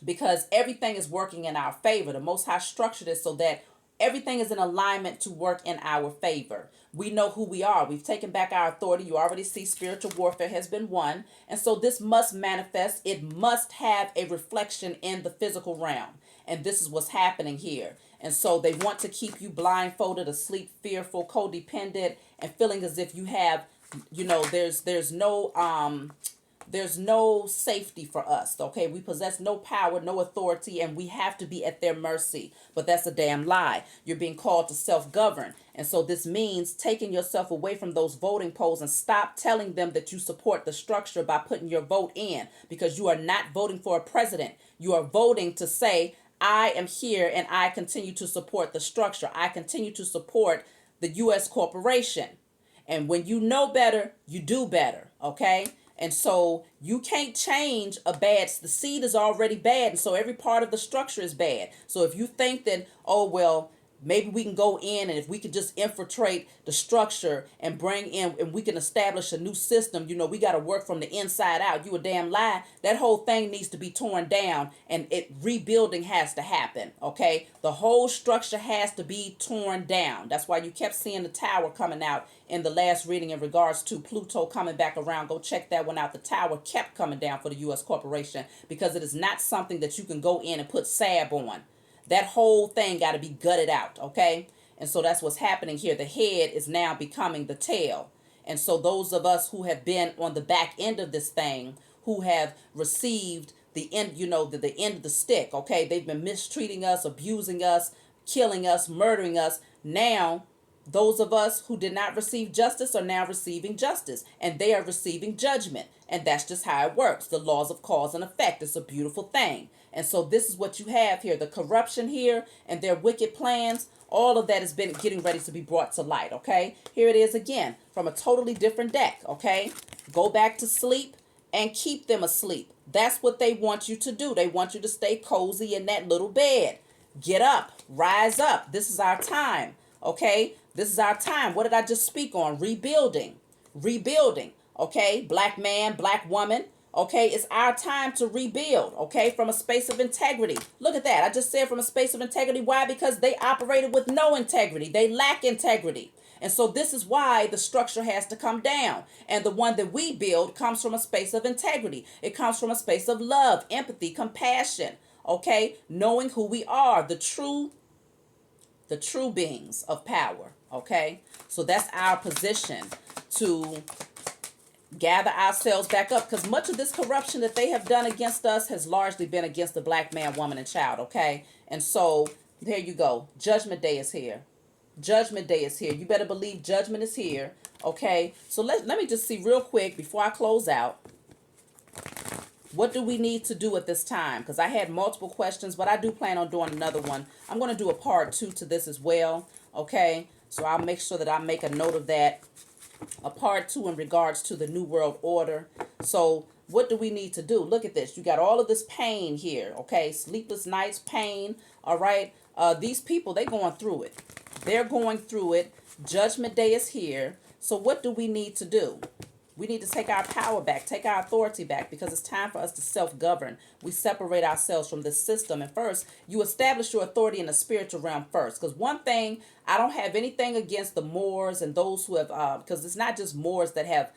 because everything is working in our favor. The Most High structured it so that everything is in alignment to work in our favor. We know who we are. We've taken back our authority. You already see spiritual warfare has been won. And so this must manifest. It must have a reflection in the physical realm. And this is what's happening here. And so they want to keep you blindfolded, asleep, fearful, codependent, and feeling as if you have, there's no safety for us. Okay, we possess no power, no authority, and we have to be at their mercy. But that's a damn lie. You're being called to self-govern. And so this means taking yourself away from those voting polls and stop telling them that you support the structure by putting your vote in, because you are not voting for a president. You are voting to say, I am here and I continue to support the structure. I continue to support the U.S. corporation. And when you know better, you do better. Okay. And so you can't change the seed is already bad. And so every part of the structure is bad. So if you think that, oh, well, maybe we can go in, and if we could just infiltrate the structure and bring in, and we can establish a new system, we got to work from the inside out. You a damn lie. That whole thing needs to be torn down, and rebuilding has to happen. Okay. The whole structure has to be torn down. That's why you kept seeing the tower coming out in the last reading in regards to Pluto coming back around. Go check that one out. The tower kept coming down for the U.S. corporation, because it is not something that you can go in and put salve on. That whole thing got to be gutted out, okay? And so that's what's happening here. The head is now becoming the tail. And so those of us who have been on the back end of this thing, who have received the end, the end of the stick, okay? They've been mistreating us, abusing us, killing us, murdering us. Now, those of us who did not receive justice are now receiving justice, and they are receiving judgment. And that's just how it works. The laws of cause and effect. It's a beautiful thing. And so this is what you have here. The corruption here and their wicked plans, all of that has been getting ready to be brought to light, okay? Here it is again from a totally different deck, okay? Go back to sleep and keep them asleep. That's what they want you to do. They want you to stay cozy in that little bed. Get up. Rise up. This is our time, okay? This is our time. What did I just speak on? Rebuilding. Rebuilding, okay? Black man, black woman. Okay, it's our time to rebuild, okay, from a space of integrity. Look at that. I just said from a space of integrity. Why? Because they operated with no integrity. They lack integrity. And so this is why the structure has to come down. And the one that we build comes from a space of integrity. It comes from a space of love, empathy, compassion, okay, knowing who we are, the true the true beings of power. Okay, so that's our position, to gather ourselves back up, because much of this corruption that they have done against us has largely been against the black man, woman, and child. Okay, and so there you go. Judgment Day is here. Judgment Day is here. You better believe judgment is here. Okay, so let me just see real quick before I close out. What do we need to do at this time? Because I had multiple questions, but I do plan on doing another one. I'm going to do a part 2 to this as well. Okay, so I'll make sure that I make a note of that. A part 2 in regards to the New World Order. So what do we need to do? Look at this. You got all of this pain here. Okay, sleepless nights, pain. All right, these people, they going through it. They're going through it. Judgment Day is here. So what do we need to do? We need to take our power back, take our authority back, because it's time for us to self-govern. We separate ourselves from this system. And first, you establish your authority in the spiritual realm first. Because one thing, I don't have anything against the Moors and those who have, because it's not just Moors that have,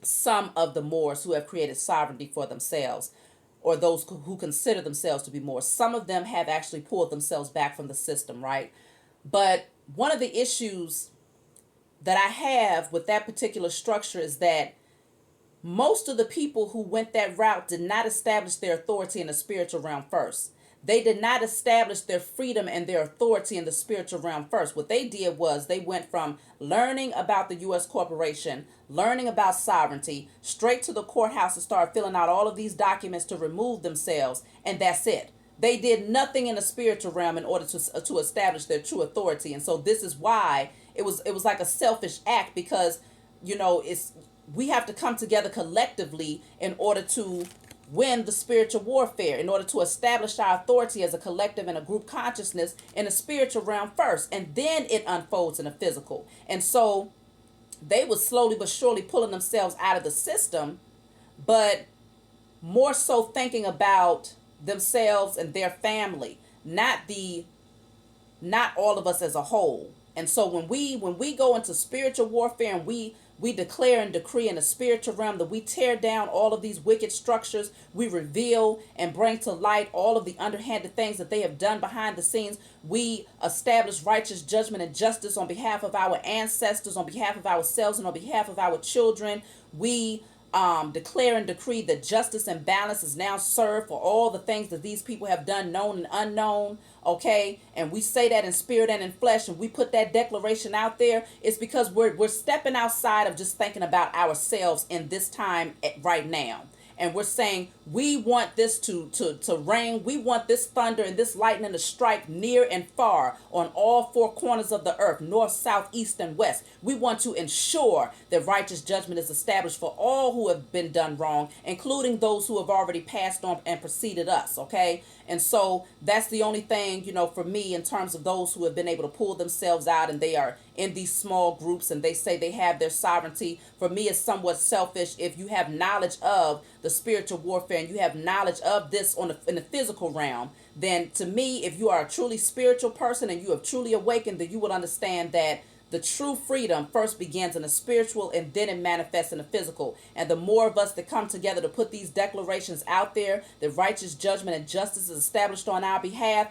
some of the Moors who have created sovereignty for themselves, or those who consider themselves to be Moors. Some of them have actually pulled themselves back from the system, right? But one of the issues that I have with that particular structure is that most of the people who went that route did not establish their authority in the spiritual realm first. They did not establish their freedom and their authority in the spiritual realm first. What they did was they went from learning about the U.S. corporation, learning about sovereignty, straight to the courthouse to start filling out all of these documents to remove themselves, and that's it. They did nothing in the spiritual realm in order to establish their true authority. And so this is why it was like a selfish act, because, you know, we have to come together collectively in order to win the spiritual warfare, in order to establish our authority as a collective and a group consciousness in the spiritual realm first, and then it unfolds in the physical. And so they were slowly but surely pulling themselves out of the system, but more so thinking about themselves and their family, not all of us as a whole. And so when we go into spiritual warfare and we declare and decree in the spiritual realm that we tear down all of these wicked structures, we reveal and bring to light all of the underhanded things that they have done behind the scenes. We establish righteous judgment and justice on behalf of our ancestors, on behalf of ourselves, and on behalf of our children. We declare and decree that justice and balance is now served for all the things that these people have done, known and unknown. Okay, and we say that in spirit and in flesh, and we put that declaration out there. It's because we're stepping outside of just thinking about ourselves in this time right now. And we're saying we want this to rain. We want this thunder and this lightning to strike near and far on all four corners of the earth, north, south, east, and west. We want to ensure that righteous judgment is established for all who have been done wrong, including those who have already passed on and preceded us. Okay. And so that's the only thing, you know, for me, in terms of those who have been able to pull themselves out and they are in these small groups and they say they have their sovereignty. For me, it's somewhat selfish. If you have knowledge of the spiritual warfare and you have knowledge of this in the physical realm, then to me, if you are a truly spiritual person and you have truly awakened, then you will understand that the true freedom first begins in the spiritual and then it manifests in the physical. And the more of us that come together to put these declarations out there, that righteous judgment and justice is established on our behalf,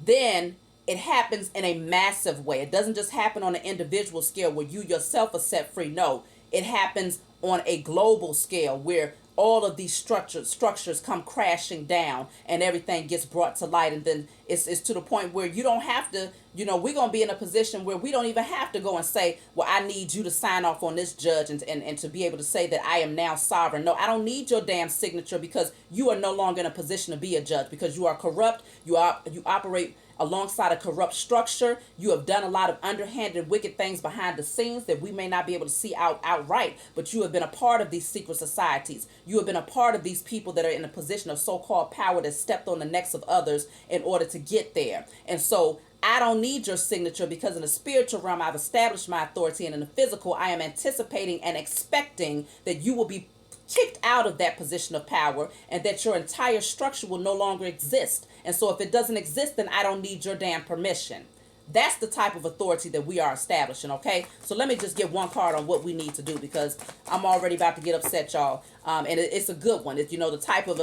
then it happens in a massive way. It doesn't just happen on an individual scale where you yourself are set free. No, it happens on a global scale where all of these structures come crashing down and everything gets brought to light. And then it's to the point where you don't have to, you know, we're going to be in a position where we don't even have to go and say, well, I need you to sign off on this judge and to be able to say that I am now sovereign. No, I don't need your damn signature, because you are no longer in a position to be a judge, because you are corrupt. You operate alongside a corrupt structure. You have done a lot of underhanded wicked things behind the scenes that we may not be able to see outright, but you have been a part of these secret societies. You have been a part of these people that are in a position of so-called power that stepped on the necks of others in order to get there. And so I don't need your signature, because in the spiritual realm, I've established my authority, and in the physical, I am anticipating and expecting that you will be kicked out of that position of power and that your entire structure will no longer exist. And so if it doesn't exist, then I don't need your damn permission. That's the type of authority that we are establishing, okay? So let me just get one card on what we need to do, because I'm already about to get upset, y'all. And it's a good one. It's, you know, the type of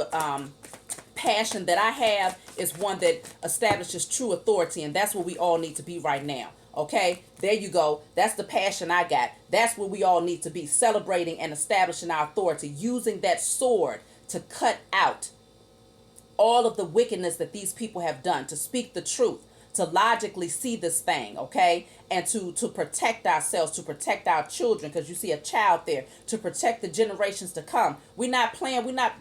passion that I have is one that establishes true authority, and that's what we all need to be right now. Okay, there you go. That's the passion I got. That's what we all need to be, celebrating and establishing our authority, using that sword to cut out all of the wickedness that these people have done, to speak the truth, to logically see this thing, okay? And to protect ourselves, to protect our children, because you see a child there, to protect the generations to come. We're not playing, we're not,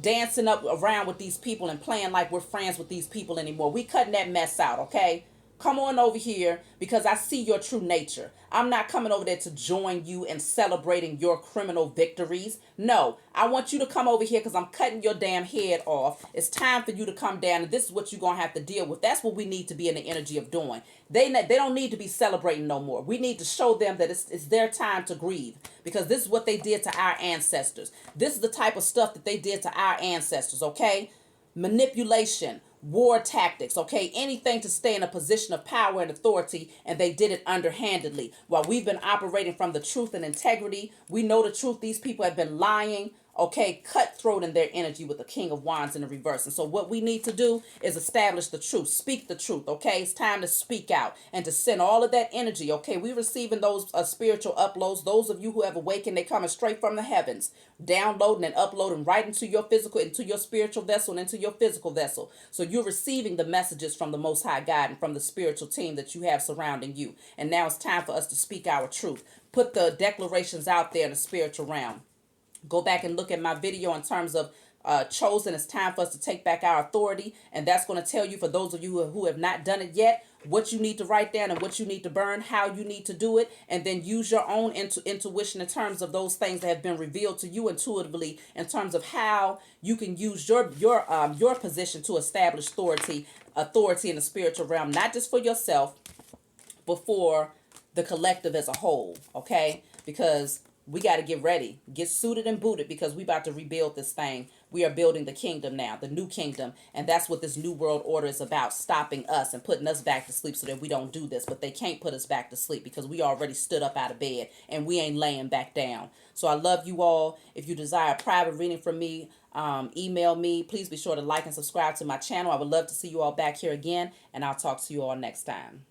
dancing up around with these people and playing like we're friends with these people anymore. We cutting that mess out, okay? Come on over here because I see your true nature. I'm not coming over there to join you in celebrating your criminal victories. No, I want you to come over here because I'm cutting your damn head off. It's time for you to come down, and this is what you're going to have to deal with. That's what we need to be in the energy of doing. They don't need to be celebrating no more. We need to show them that it's their time to grieve, because this is what they did to our ancestors. This is the type of stuff that they did to our ancestors, okay? Manipulation, war tactics, okay, anything to stay in a position of power and authority, and they did it underhandedly. While we've been operating from the truth and integrity, we know the truth. These people have been lying, okay, cutthroat in their energy with the King of Wands in the reverse. And so what we need to do is establish the truth, speak the truth, okay? It's time to speak out and to send all of that energy, okay? We're receiving those spiritual uploads. Those of you who have awakened, they coming straight from the heavens, downloading and uploading right into your physical, into your spiritual vessel, and into your physical vessel. So you're receiving the messages from the Most High God and from the spiritual team that you have surrounding you. And now it's time for us to speak our truth. Put the declarations out there in the spiritual realm. Go back and look at my video in terms of chosen. It's time for us to take back our authority. And that's going to tell you, for those of you who have not done it yet, what you need to write down and what you need to burn, how you need to do it, and then use your own intuition in terms of those things that have been revealed to you intuitively in terms of how you can use your position to establish authority in the spiritual realm, not just for yourself, but for the collective as a whole, okay? Because we got to get ready, get suited and booted, because we about to rebuild this thing. We are building the kingdom now, the new kingdom. And that's what this new world order is about, stopping us and putting us back to sleep so that we don't do this. But they can't put us back to sleep because we already stood up out of bed and we ain't laying back down. So I love you all. If you desire a private reading from me, email me. Please be sure to like and subscribe to my channel. I would love to see you all back here again, and I'll talk to you all next time.